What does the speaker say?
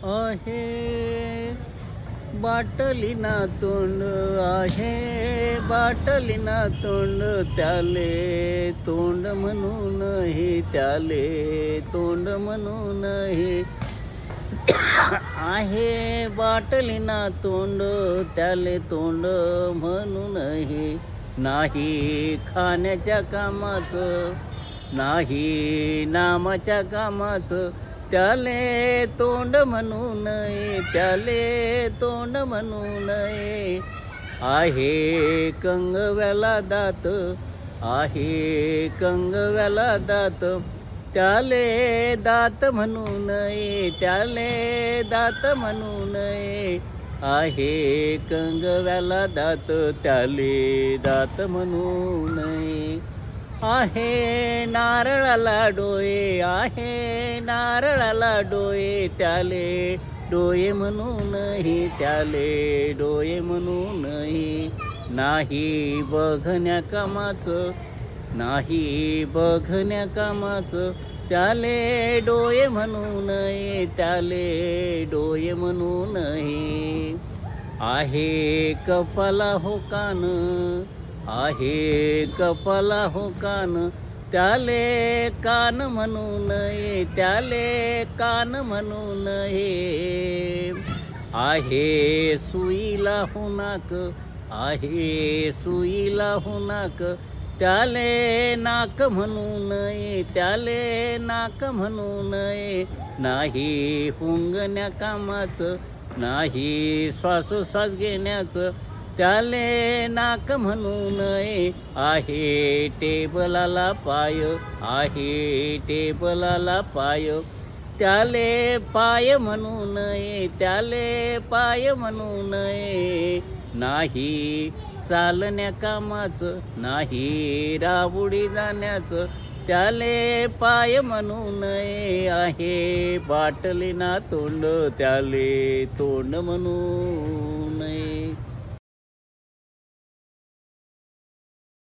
आहे बाटलीना तोंड आहे बाटलीना तोंड त्याले तोंड म्हणून हे त्याले तोंड म्हणून हे आहे बाटलीना तोंड त्याले तोंड म्हणून हे नाही खाण्याच्या कामाचं नाही नामाच्या कामाचं त्याले तोंड म्हणू नये त्याले तोंड म्हणू नये आहे कंगव्याला दात आहे कंगव्याला दात त्याले दात म्हणू नये त्याले दात म्हणू नये आहे कंगव्याला दात त्याले दात म्हणू नये आहे नारळाला डोळे आहे नारळाला डोळे त्याले डोळे म्हणू नये त्याले डोळे म्हणू नये नाही बघण्या कामाचं नाही बघण्या कामाचं त्याले डोळे म्हणू नये त्याले डोळे म्हणू नये आहे कपाला हो कान आहे कपाला हो कान त्याले कान म्हणू नये त्याले कान म्हणू नये आहे सुईला हो नाक आहे सुईला हो नाक त्याले नाक म्हणू नये त्याले नाक म्हणू नये नाही हुंगण्या कामाचं नाही श्वासोश्वास घेण्याचं त्याले नाक म्हणू नये आहे टेबलाला पाय आहे टेबलाला पाय त्याले पाय म्हणू नये त्याले पाय म्हणू नये नाही चालण्या कामाचं नाही राबुडी जाण्याचं त्याले पाय म्हणू नये आहे बाटलीना तोंड त्याले तोंड म्हणू नये.